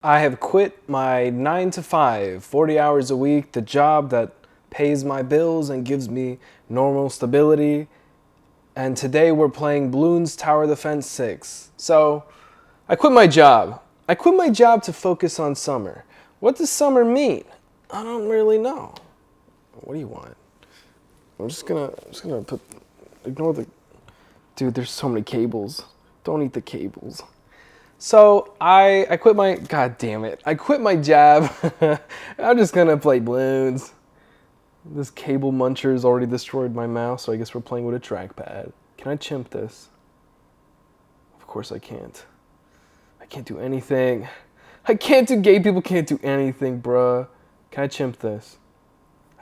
I have quit my 9 to 5, 40 hours a week, the job that pays my bills and gives me normal stability. And today we're playing Bloons Tower Defense 6. So, I quit my job. I quit my job to focus on summer. What does summer mean? I don't really know. What do you want? I'm just gonna ignore the, dude, there's so many cables. Don't eat the cables. So I quit my, god damn it, I quit my job. I'm just gonna play Bloons. This cable muncher's already destroyed my mouse, so I guess we're playing with a trackpad. Can I chimp this? Of course I can't. I can't do anything. Gay people can't do anything, bruh. Can I chimp this?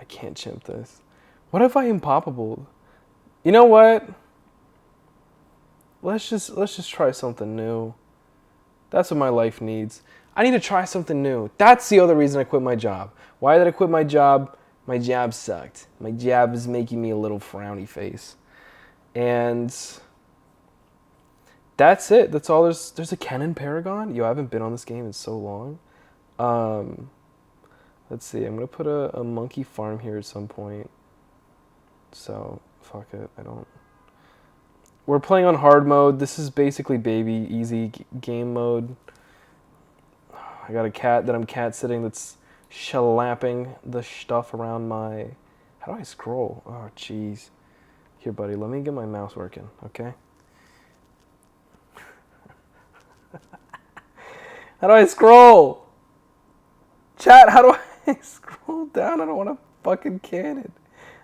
I can't chimp this. What if I impoppable? You know what? Let's just try something new. That's what my life needs. I need to try something new. That's the other reason I quit my job. Why did I quit my job? My job sucked. My job is making me a little frowny face. And that's it. That's all there's a Canon Paragon? Yo, I haven't been on this game in so long. Let's see. I'm going to put a monkey farm here at some point. So, fuck it. We're playing on hard mode. This is basically baby easy game mode. I got a cat that I'm cat sitting that's shellapping the stuff around my... How do I scroll? Oh, jeez. Here, buddy, let me get my mouse working, okay? How do I scroll? Chat, how do I scroll down? I don't want to fucking cannon.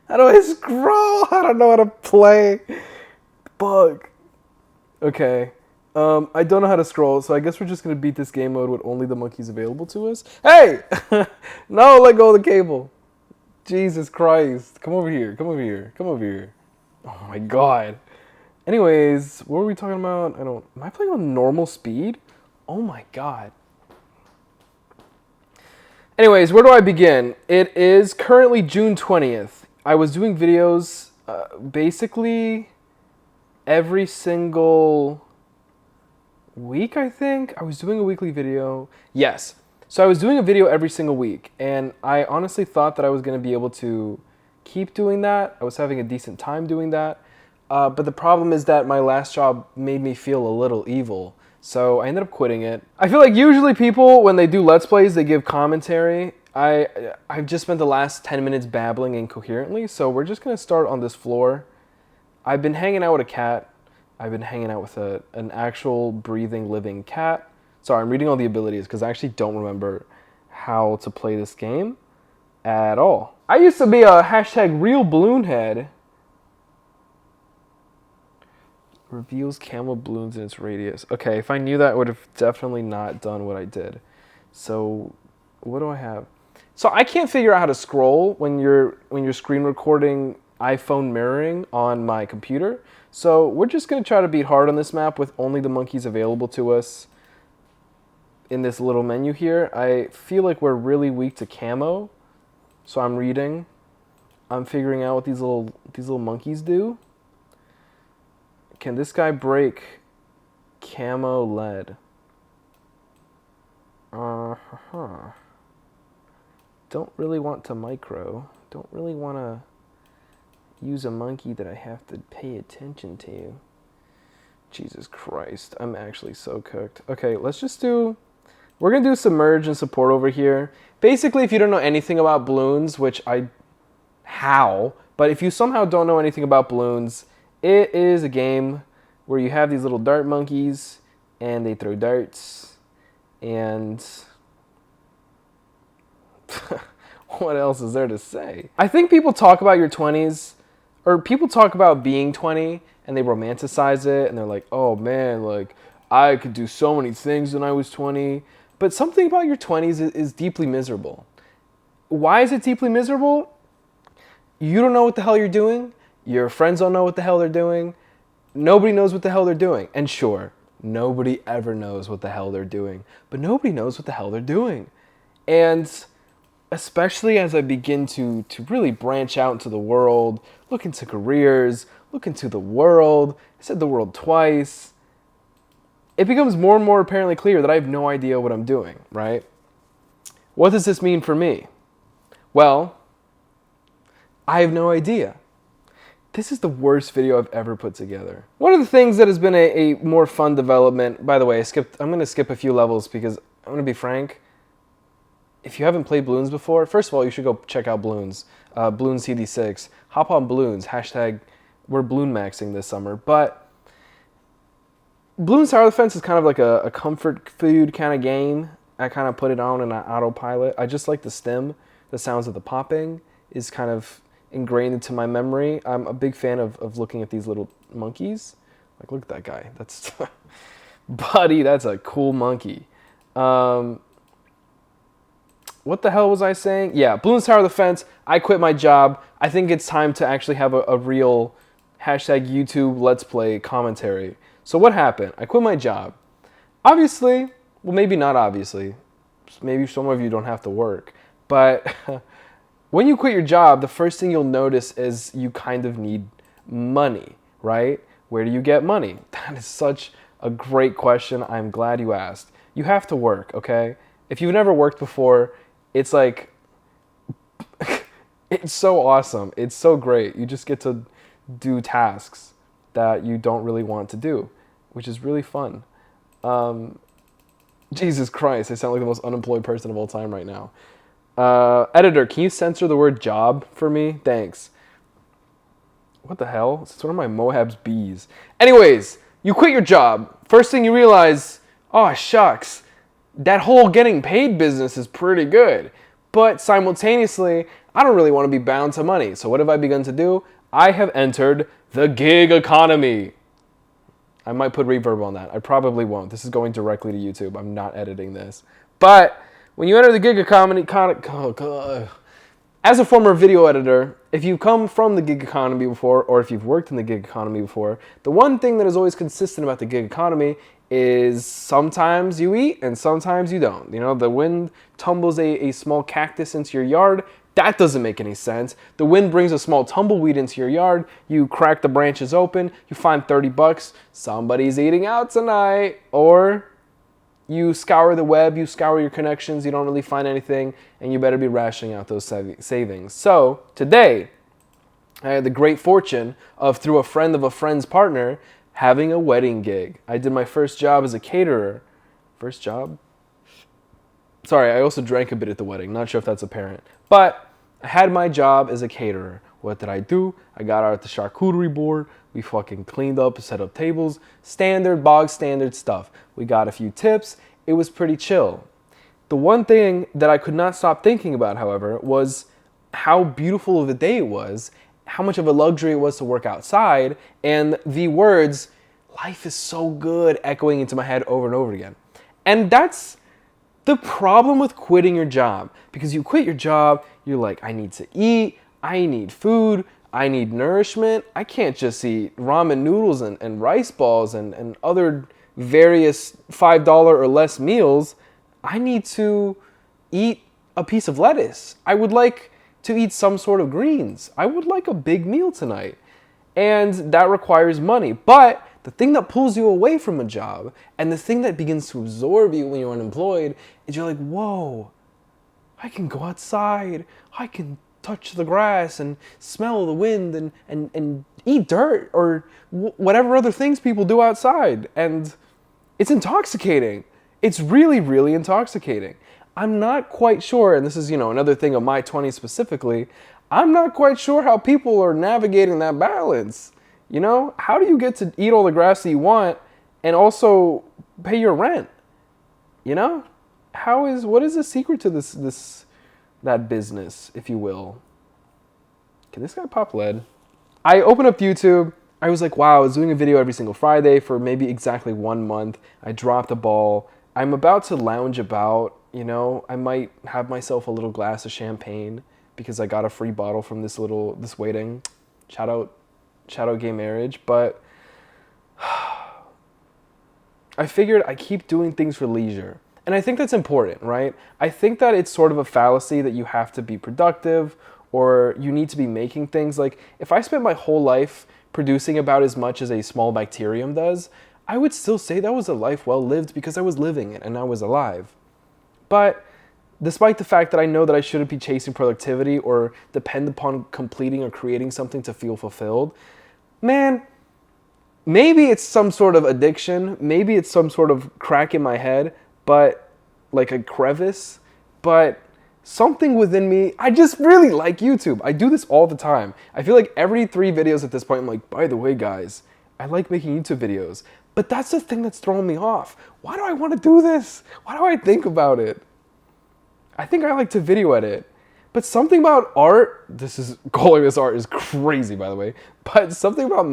How do I scroll? I don't know how to play. Bug. Okay. I don't know how to scroll, so I guess we're just going to beat this game mode with only the monkeys available to us. Hey! No, let go of the cable. Jesus Christ. Come over here. Come over here. Come over here. Oh my god. Anyways, what were we talking about? Am I playing on normal speed? Oh my god. Anyways, where do I begin? It is currently June 20th. I was doing videos basically every single week, I think. I was doing a weekly video. Yes. So I was doing a video every single week, and I honestly thought that I was going to be able to keep doing that. I was having a decent time doing that. But the problem is that my last job made me feel a little evil. So I ended up quitting it. I feel like usually people, when they do Let's Plays, they give commentary. I've just spent the last 10 minutes babbling incoherently, so we're just going to start on this floor. I've been hanging out with a cat. I've been hanging out with an actual breathing, living cat. Sorry, I'm reading all the abilities because I actually don't remember how to play this game at all. I used to be a hashtag real balloon head. Reveals camel balloons in its radius. Okay, if I knew that, I would have definitely not done what I did. So, what do I have? So I can't figure out how to scroll when you're screen recording iPhone mirroring on my computer. So we're just going to try to beat hard on this map with only the monkeys available to us in this little menu here. I feel like we're really weak to camo. So I'm reading. I'm figuring out what these little monkeys do. Can this guy break camo lead? Uh-huh. Don't really want to micro. Don't really want to use a monkey that I have to pay attention to. Jesus Christ, I'm actually so cooked. Okay, we're gonna do submerge and support over here. Basically, if you don't know anything about balloons, but if you somehow don't know anything about balloons, it is a game where you have these little dart monkeys and they throw darts and what else is there to say? I think people talk about your 20s, or people talk about being 20 and they romanticize it and they're like, oh man, like I could do so many things when I was 20. But something about your 20s is deeply miserable. Why is it deeply miserable? You don't know what the hell you're doing. Your friends don't know what the hell they're doing. Nobody knows what the hell they're doing. And sure, nobody ever knows what the hell they're doing. But nobody knows what the hell they're doing. And especially as I begin to really branch out into the world, look into careers, look into the world. I said the world twice. it becomes more and more apparently clear that I have no idea what I'm doing, right? What does this mean for me? Well, I have no idea. This is the worst video I've ever put together. One of the things that has been a more fun development, by the way, I'm going to skip a few levels because I'm going to be frank. If you haven't played Bloons before, first of all, you should go check out Bloons. Bloons CD6. Hop on Bloons. Hashtag we're Bloon maxing this summer. But Bloons Tower Defense is kind of like a comfort food kind of game. I kind of put it on in an autopilot. I just like the stim. The sounds of the popping is kind of ingrained into my memory. I'm a big fan of looking at these little monkeys. Like, look at that guy. That's, buddy, that's a cool monkey. What the hell was I saying? Yeah, Bloons Tower Defense. I quit my job. I think it's time to actually have a real hashtag YouTube Let's Play commentary. So what happened? I quit my job. Obviously, well, maybe not obviously. Maybe some of you don't have to work. But when you quit your job, the first thing you'll notice is you kind of need money, right? Where do you get money? That is such a great question. I'm glad you asked. You have to work, okay? If you've never worked before, it's like, it's so awesome. It's so great. You just get to do tasks that you don't really want to do, which is really fun. Jesus Christ, I sound like the most unemployed person of all time right now. Editor, can you censor the word job for me? Thanks. What the hell? It's one of my Mohab's bees. Anyways, you quit your job. First thing you realize, oh shucks, that whole getting paid business is pretty good. But simultaneously, I don't really want to be bound to money. So what have I begun to do? I have entered the gig economy. I might put reverb on that. I probably won't. This is going directly to YouTube. I'm not editing this. But when you enter the gig economy, as a former video editor, if you come from the gig economy before, or if you've worked in the gig economy before, the one thing that is always consistent about the gig economy is sometimes you eat and sometimes you don't. You know, the wind tumbles a small cactus into your yard. That doesn't make any sense. The wind brings a small tumbleweed into your yard. You crack the branches open. You find $30. Somebody's eating out tonight. Or you scour the web, you scour your connections, you don't really find anything, and you better be rationing out those savings. So today, I had the great fortune of, through a friend of a friend's partner, having a wedding gig. I did my first job as a caterer. First job? Sorry, I also drank a bit at the wedding. Not sure if that's apparent. But I had my job as a caterer. What did I do? I got out the charcuterie board. We fucking cleaned up, set up tables. Standard, bog standard stuff. We got a few tips. It was pretty chill. The one thing that I could not stop thinking about, however, was how beautiful of a day it was, how much of a luxury it was to work outside, and the words, "life is so good," echoing into my head over and over again. And that's the problem with quitting your job. Because you quit your job, you're like, I need to eat, I need food, I need nourishment. I can't just eat ramen noodles and rice balls and other various $5 or less meals. I need to eat a piece of lettuce. I would like to eat some sort of greens. I would like a big meal tonight. And that requires money. But the thing that pulls you away from a job and the thing that begins to absorb you when you're unemployed is you're like, whoa, I can go outside. I can touch the grass and smell the wind and eat dirt or whatever other things people do outside. And it's intoxicating. It's really, really intoxicating. I'm not quite sure, and this is, another thing of my 20s specifically, I'm not quite sure how people are navigating that balance. How do you get to eat all the grass that you want and also pay your rent? What is the secret to that business, if you will? Can this guy pop lead? I opened up YouTube. I was like, wow, I was doing a video every single Friday for maybe exactly 1 month. I dropped the ball. I'm about to lounge about, I might have myself a little glass of champagne because I got a free bottle from this waiting. Shout out gay marriage. But I figured I keep doing things for leisure. And I think that's important, right? I think that it's sort of a fallacy that you have to be productive or you need to be making things. Like, if I spent my whole life producing about as much as a small bacterium does, I would still say that was a life well lived because I was living it and I was alive. But despite the fact that I know that I shouldn't be chasing productivity or depend upon completing or creating something to feel fulfilled, man, maybe it's some sort of addiction, maybe it's some sort of crack in my head, but like a crevice, but something within me, I just really like YouTube. I do this all the time. I feel like every 3 videos at this point, I'm like, by the way, guys, I like making YouTube videos. But that's the thing that's throwing me off. Why do I want to do this? Why do I think about it? I think I like to video edit. But something about art, calling this art is crazy, by the way. But something about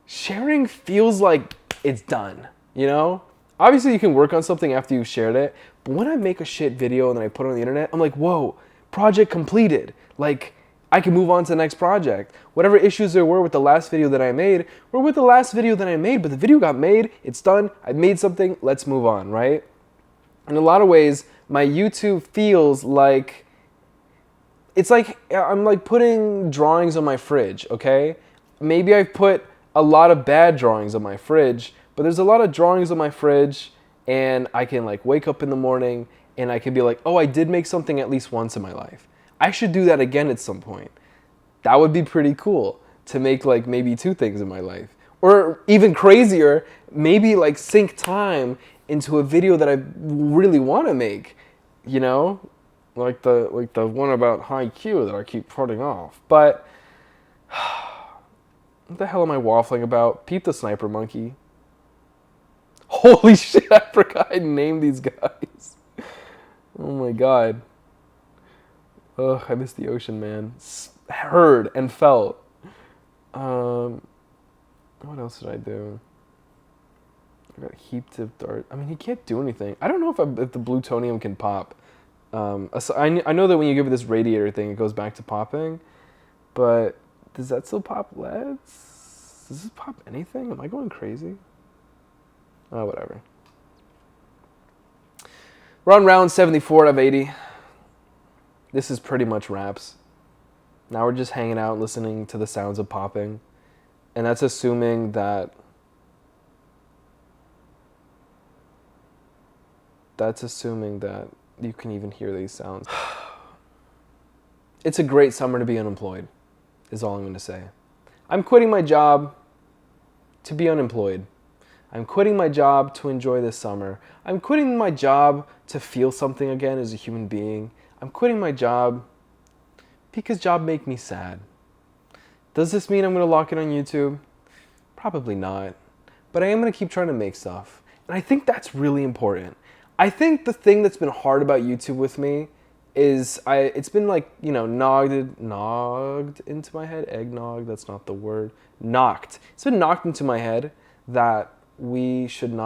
sharing feels like it's done, you know? Obviously, you can work on something after you've shared it. But when I make a shit video and then I put it on the internet, I'm like, whoa, project completed. Like, I can move on to the next project. Whatever issues there were with the last video that I made, were with the last video that I made, but the video got made, it's done, I made something, let's move on, right? In a lot of ways, my YouTube feels like, it's like I'm like putting drawings on my fridge, okay? Maybe I've put a lot of bad drawings on my fridge, but there's a lot of drawings on my fridge and I can like wake up in the morning and I can be like, oh, I did make something at least once in my life. I should do that again at some point. That would be pretty cool to make like maybe 2 things in my life. Or even crazier, maybe like sink time into a video that I really want to make, you know? Like the one about high Q that I keep putting off. But what the hell am I waffling about? Peep the sniper monkey. Holy shit, I forgot I named these guys. Oh my god. Ugh, I miss the ocean, man. Heard and felt. What else did I do? I got a heap tip dart. I mean, he can't do anything. I don't know if the plutonium can pop. I know that when you give it this radiator thing, it goes back to popping. But does that still pop LEDs? Does this pop anything? Am I going crazy? Oh, whatever. We're on round 74 out of 80. This is pretty much wraps. Now we're just hanging out listening to the sounds of popping. And that's assuming that you can even hear these sounds. It's a great summer to be unemployed, is all I'm going to say. I'm quitting my job to be unemployed. I'm quitting my job to enjoy this summer. I'm quitting my job to feel something again as a human being. I'm quitting my job because job make me sad. Does this mean I'm going to lock it on YouTube? Probably not. But I am going to keep trying to make stuff. And I think that's really important. I think the thing that's been hard about YouTube with me is it's been like, you know, knocked into my head. Eggnog, that's not the word. Knocked. It's been knocked into my head that you shouldn't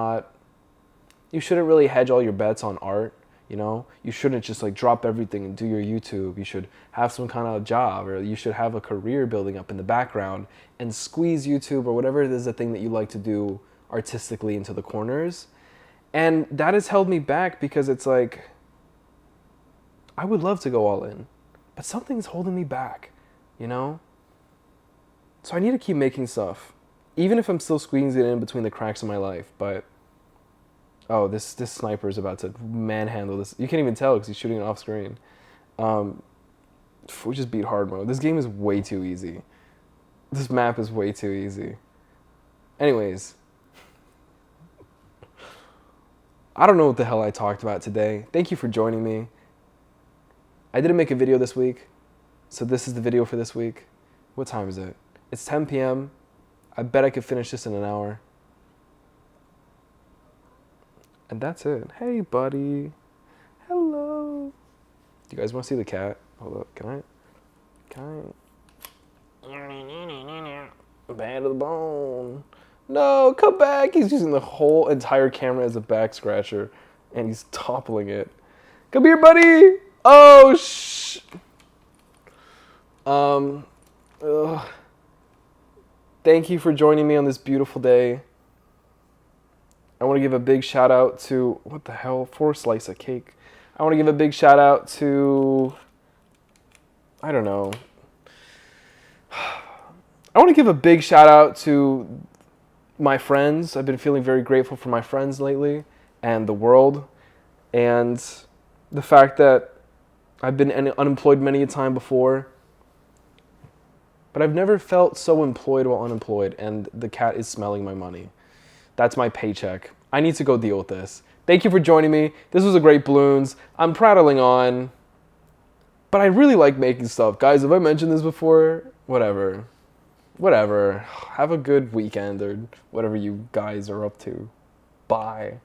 really hedge all your bets on art, you know? You shouldn't just like drop everything and do your YouTube. You should have some kind of job, or you should have a career building up in the background and squeeze YouTube or whatever it is, the thing that you like to do artistically into the corners. And that has held me back because it's like, I would love to go all in, but something's holding me back, you know? So I need to keep making stuff, even if I'm still squeezing it in between the cracks of my life. But, oh, this sniper is about to manhandle this. You can't even tell because he's shooting it off screen. We just beat hard mode. This game is way too easy. This map is way too easy. Anyways, I don't know what the hell I talked about today. Thank you for joining me. I didn't make a video this week, so this is the video for this week. What time is it? It's 10 p.m. I bet I could finish this in an hour. And that's it. Hey, buddy. Hello. Do you guys want to see the cat? Hold up. Can I? Band of the bone. No, come back. He's using the whole entire camera as a back scratcher, and he's toppling it. Come here, buddy. Oh, shh. Thank you for joining me on this beautiful day. I want to give a big shout out to, what the hell, 4 slice of cake. I want to give a big shout out to, I don't know. I want to give a big shout out to my friends. I've been feeling very grateful for my friends lately and the world, and the fact that I've been unemployed many a time before, but I've never felt so employed while unemployed, and the cat is smelling my money. That's my paycheck. I need to go deal with this. Thank you for joining me. This was a great balloons. I'm prattling on, but I really like making stuff. Guys, have I mentioned this before? Whatever. Have a good weekend or whatever you guys are up to. Bye.